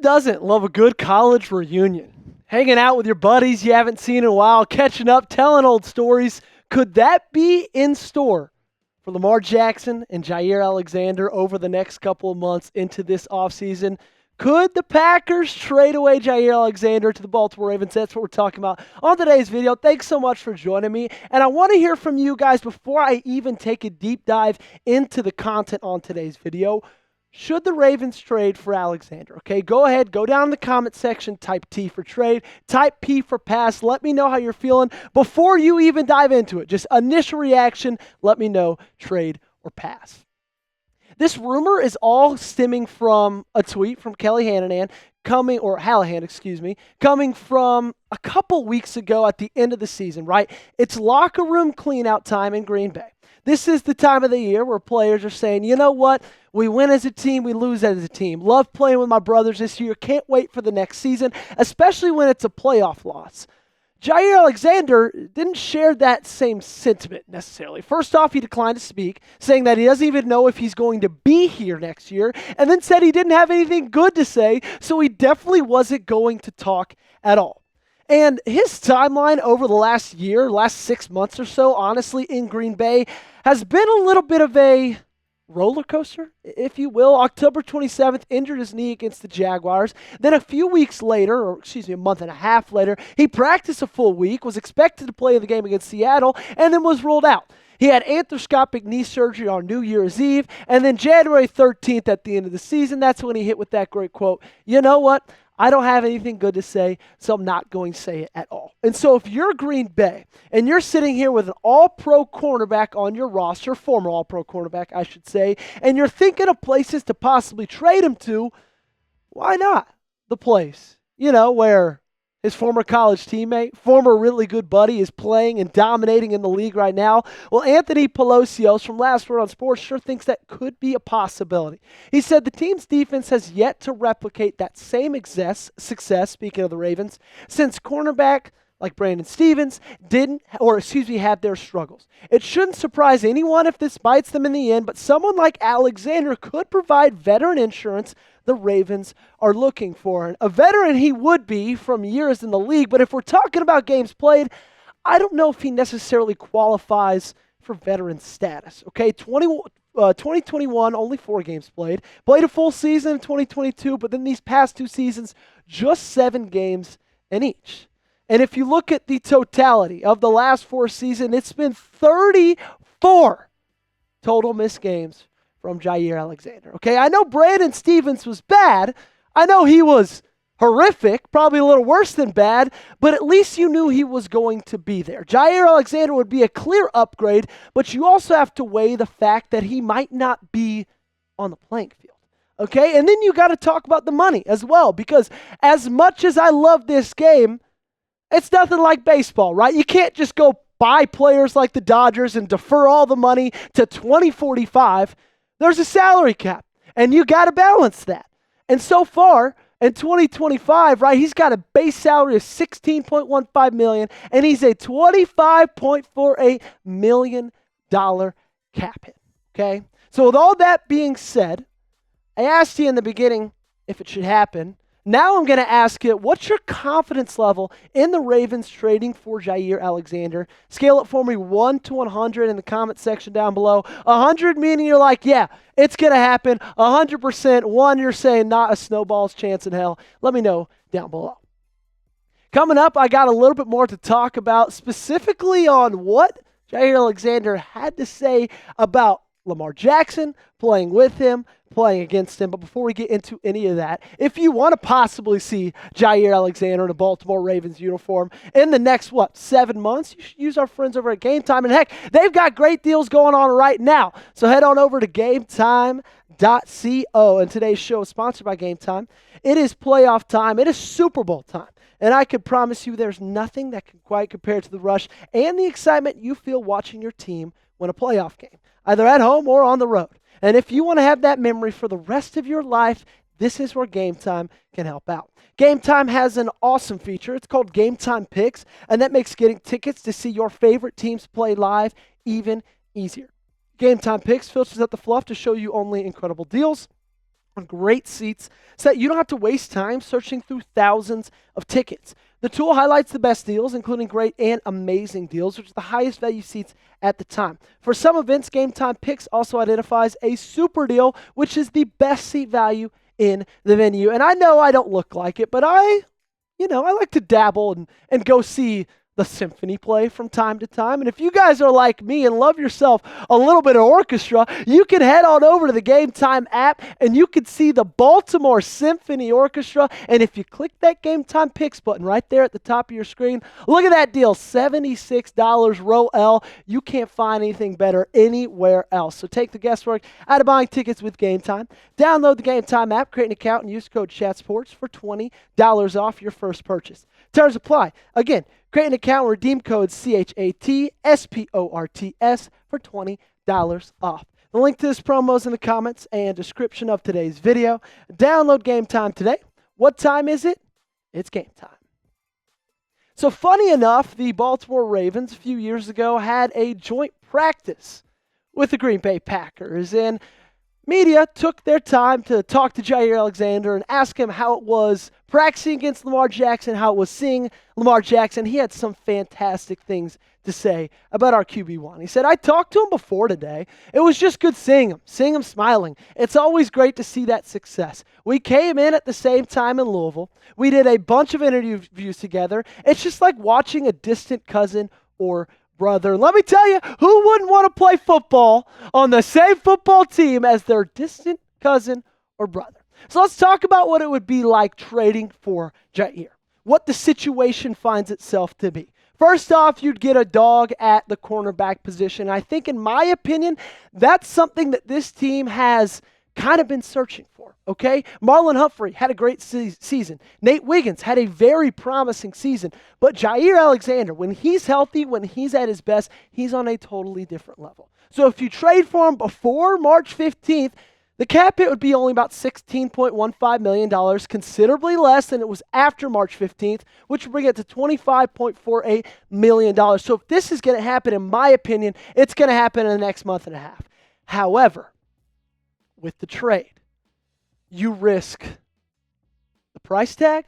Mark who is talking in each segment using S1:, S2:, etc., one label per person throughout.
S1: doesn't love a good college reunion? Hanging out with your buddies you haven't seen in a while, catching up, telling old stories. Could that be in store for Lamar Jackson and Jaire Alexander over the next couple of months into this offseason? Could the Packers trade away Jaire Alexander to the Baltimore Ravens? That's what we're talking about on today's video. Thanks so much for joining me. And I want to hear from you guys before I even take a deep dive into the content on today's video. Should the Ravens trade for Alexander? Okay, go ahead, go down in the comment section, type T for trade, type P for pass. Let me know how you're feeling before you even dive into it. Just initial reaction, let me know, trade or pass. This rumor is all stemming from a tweet from Hallahan, coming from a couple weeks ago at the end of the season, right? It's locker room clean-out time in Green Bay. This is the time of the year where players are saying, you know what? We win as a team, we lose as a team. Love playing with my brothers this year. Can't wait for the next season, especially when it's a playoff loss. Jaire Alexander didn't share that same sentiment necessarily. First off, he declined to speak, saying that he doesn't even know if he's going to be here next year, and then said he didn't have anything good to say, so he definitely wasn't going to talk at all. And his timeline over the last 6 months or so, honestly, in Green Bay, has been a little bit of a roller coaster, if you will. October 27th, injured his knee against the Jaguars. Then a month and a half later, he practiced a full week, was expected to play the game against Seattle, and then was ruled out. He had arthroscopic knee surgery on New Year's Eve, and then January 13th at the end of the season, that's when he hit with that great quote, you know what? I don't have anything good to say, so I'm not going to say it at all. And so if you're Green Bay and you're sitting here with an all-pro cornerback on your roster, former all-pro cornerback, I should say, and you're thinking of places to possibly trade him to, why not the place, where his former college teammate, former really good buddy is playing and dominating in the league right now? Well, Anthony Pelosios from Last Word on Sports sure thinks that could be a possibility. He said the team's defense has yet to replicate that same success, speaking of the Ravens, since cornerback like Brandon Stevens had their struggles. It shouldn't surprise anyone if this bites them in the end, but someone like Alexander could provide veteran insurance the Ravens are looking for. And a veteran he would be from years in the league, but if we're talking about games played, I don't know if he necessarily qualifies for veteran status. Okay, 2021, only 4 games played. Played a full season in 2022, but then these past 2 seasons, just 7 games in each. And if you look at the totality of the last 4 seasons, it's been 34 total missed games from Jaire Alexander. Okay, I know Brandon Stevens was bad. I know he was horrific, probably a little worse than bad, but at least you knew he was going to be there. Jaire Alexander would be a clear upgrade, but you also have to weigh the fact that he might not be on the playing field. Okay, and then you got to talk about the money as well, because as much as I love this game, it's nothing like baseball, right? You can't just go buy players like the Dodgers and defer all the money to 2045. There's a salary cap, and you got to balance that. And so far, in 2025, right, he's got a base salary of $16.15 million, and he's a $25.48 million cap hit, okay? So with all that being said, I asked you in the beginning if it should happen. Now I'm going to ask you, what's your confidence level in the Ravens trading for Jaire Alexander? Scale it for me 1 to 100 in the comment section down below. 100 meaning you're like, yeah, it's going to happen. 100%. 1, you're saying not a snowball's chance in hell. Let me know down below. Coming up, I got a little bit more to talk about, specifically on what Jaire Alexander had to say about Lamar Jackson, playing with him, playing against him. But before we get into any of that, if you want to possibly see Jaire Alexander in a Baltimore Ravens uniform in the next, 7 months, you should use our friends over at Game Time. And heck, they've got great deals going on right now. So head on over to GameTime.co. And today's show is sponsored by Game Time. It is playoff time. It is Super Bowl time. And I can promise you there's nothing that can quite compare to the rush and the excitement you feel watching your team win a playoff game, either at home or on the road. And if you want to have that memory for the rest of your life, this is where Game Time can help out. Game Time has an awesome feature. It's called Game Time Picks, and that makes getting tickets to see your favorite teams play live even easier. Game Time Picks filters out the fluff to show you only incredible deals, on great seats so that you don't have to waste time searching through thousands of tickets. The tool highlights the best deals, including great and amazing deals, which are the highest value seats at the time. For some events, Game Time Picks also identifies a super deal, which is the best seat value in the venue. And I know I don't look like it, but I like to dabble and go see the symphony play from time to time. And if you guys are like me and love yourself a little bit of orchestra, you can head on over to the Game Time app and you can see the Baltimore Symphony Orchestra. And if you click that Game Time Picks button right there at the top of your screen, look at that deal, $76 row L. You can't find anything better anywhere else. So take the guesswork out of buying tickets with Game Time. Download the Game Time app, create an account, and use code ChatSports for $20 off your first purchase. Terms apply. Again, create an account and redeem code CHATSPORTS for $20 off. The link to this promo is in the comments and description of today's video. Download Game Time today. What time is it? It's game time. So funny enough, the Baltimore Ravens a few years ago had a joint practice with the Green Bay Packers, and media took their time to talk to Jaire Alexander and ask him how it was practicing against Lamar Jackson, how it was seeing Lamar Jackson. He had some fantastic things to say about our QB1. He said, I talked to him before today. It was just good seeing him smiling. It's always great to see that success. We came in at the same time in Louisville. We did a bunch of interviews together. It's just like watching a distant cousin or brother. Let me tell you, who wouldn't want to play football on the same football team as their distant cousin or brother? So let's talk about what it would be like trading for Jaire, what the situation finds itself to be. First off, you'd get a dog at the cornerback position. I think, in my opinion, that's something that this team has kind of been searching for, okay? Marlon Humphrey had a great season. Nate Wiggins had a very promising season. But Jaire Alexander, when he's healthy, when he's at his best, he's on a totally different level. So if you trade for him before March 15th, the cap hit would be only about $16.15 million, considerably less than it was after March 15th, which would bring it to $25.48 million. So if this is going to happen, in my opinion, it's going to happen in the next month and a half. However, with the trade, you risk the price tag,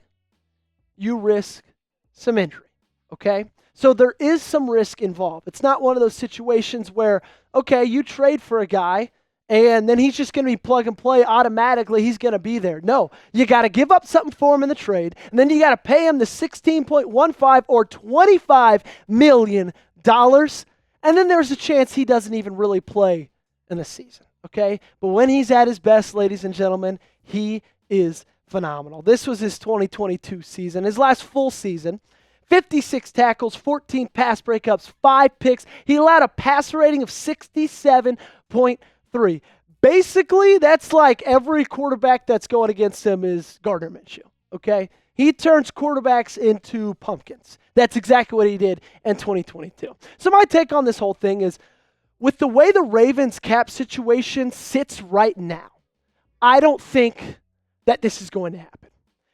S1: you risk some injury, okay? So there is some risk involved. It's not one of those situations where, okay, you trade for a guy and then he's just going to be plug and play automatically. He's going to be there. No, you got to give up something for him in the trade, and then you got to pay him the $16.15 or $25 million, and then there's a chance he doesn't even really play in the season, okay? But when he's at his best, ladies and gentlemen, he is phenomenal. This was his 2022 season, his last full season. 56 tackles, 14 pass breakups, 5 picks. He allowed a passer rating of 67.3. Basically, that's like every quarterback that's going against him is Gardner Minshew, okay? He turns quarterbacks into pumpkins. That's exactly what he did in 2022. So my take on this whole thing is, with the way the Ravens cap situation sits right now, I don't think that this is going to happen,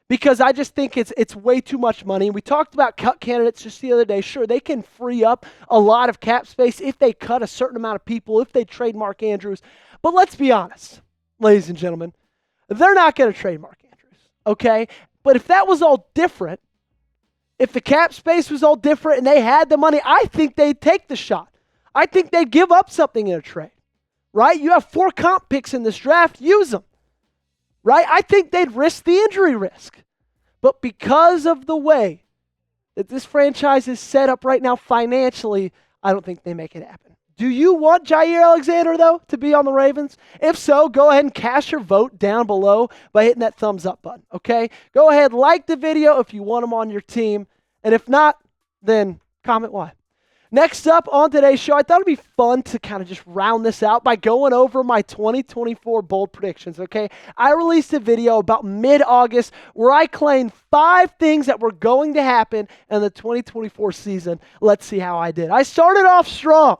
S1: because I just think it's way too much money. We talked about cut candidates just the other day. Sure, they can free up a lot of cap space if they cut a certain amount of people, if they trade Mark Andrews. But let's be honest, ladies and gentlemen, they're not going to trade Mark Andrews, okay? But if that was all different, if the cap space was all different and they had the money, I think they'd take the shot. I think they'd give up something in a trade, right? You have 4 comp picks in this draft. Use them, right? I think they'd risk the injury risk. But because of the way that this franchise is set up right now financially, I don't think they make it happen. Do you want Jaire Alexander, though, to be on the Ravens? If so, go ahead and cast your vote down below by hitting that thumbs up button, okay? Go ahead, like the video if you want him on your team. And if not, then comment why. Next up on today's show, I thought it'd be fun to kind of just round this out by going over my 2024 bold predictions, okay? I released a video about mid-August where I claimed 5 things that were going to happen in the 2024 season. Let's see how I did. I started off strong.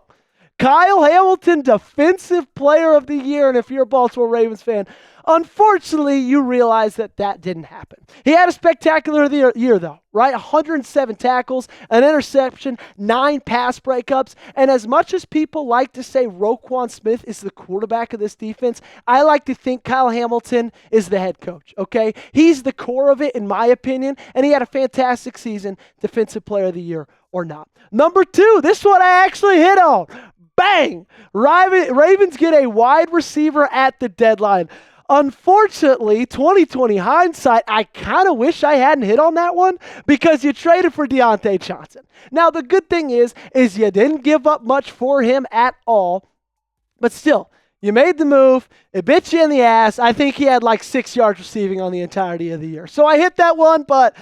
S1: Kyle Hamilton, Defensive Player of the Year. And if you're a Baltimore Ravens fan, unfortunately, you realize that didn't happen. He had a spectacular year, though, right? 107 tackles, an interception, 9 pass breakups. And as much as people like to say Roquan Smith is the quarterback of this defense, I like to think Kyle Hamilton is the head coach, okay? He's the core of it, in my opinion, and he had a fantastic season, Defensive Player of the Year or not. Number 2, this one I actually hit on. Bang! Ravens get a wide receiver at the deadline. Unfortunately, 2020 hindsight, I kind of wish I hadn't hit on that one because you traded for Deontay Johnson. Now, the good thing is you didn't give up much for him at all, but still, you made the move. It bit you in the ass. I think he had like 6 yards receiving on the entirety of the year. So I hit that one, but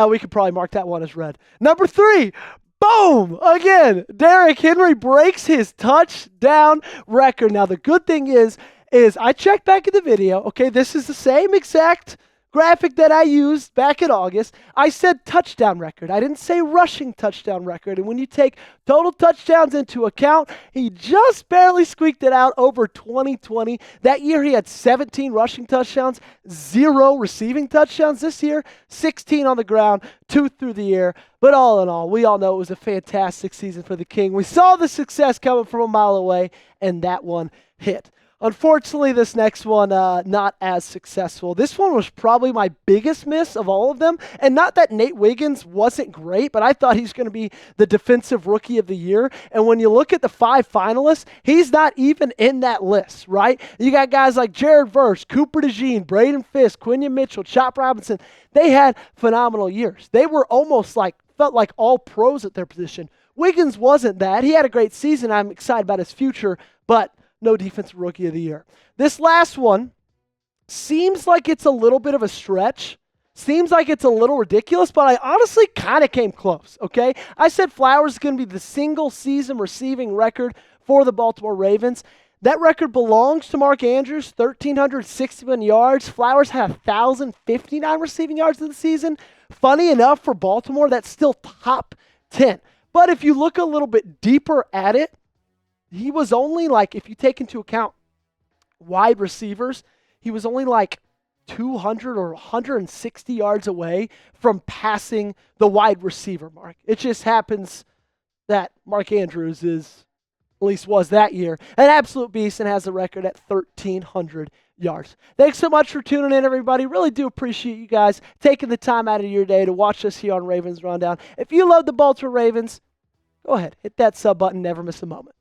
S1: we could probably mark that one as red. Number 3, boom! Again, Derrick Henry breaks his touchdown record. Now, the good thing is I checked back in the video. Okay, this is the same exact graphic that I used back in August. I said touchdown record. I didn't say rushing touchdown record. And when you take total touchdowns into account, he just barely squeaked it out over 2020. That year he had 17 rushing touchdowns, 0 receiving touchdowns. This year, 16 on the ground, 2 through the air. But all in all, we all know it was a fantastic season for the King. We saw the success coming from a mile away, and that one hit. Unfortunately, this next one, not as successful. This one was probably my biggest miss of all of them. And not that Nate Wiggins wasn't great, but I thought he's going to be the Defensive Rookie of the Year. And when you look at the 5 finalists, he's not even in that list, right? You got guys like Jared Verse, Cooper DeJean, Braden Fisk, Quinion Mitchell, Chop Robinson. They had phenomenal years. They were felt like all pros at their position. Wiggins wasn't that. He had a great season. I'm excited about his future, but no Defensive Rookie of the Year. This last one seems like it's a little bit of a stretch. Seems like it's a little ridiculous, but I honestly kind of came close, okay? I said Flowers is going to be the single season receiving record for the Baltimore Ravens. That record belongs to Mark Andrews, 1,361 yards. Flowers had 1,059 receiving yards in the season. Funny enough, for Baltimore, that's still top 10. But if you look a little bit deeper at it, he was only if you take into account wide receivers, he was only 200 or 160 yards away from passing the wide receiver mark. It just happens that Mark Andrews at least was that year, an absolute beast and has the record at 1,300 yards. Thanks so much for tuning in, everybody. Really do appreciate you guys taking the time out of your day to watch us here on Ravens Rundown. If you love the Baltimore Ravens, go ahead, hit that sub button, never miss a moment.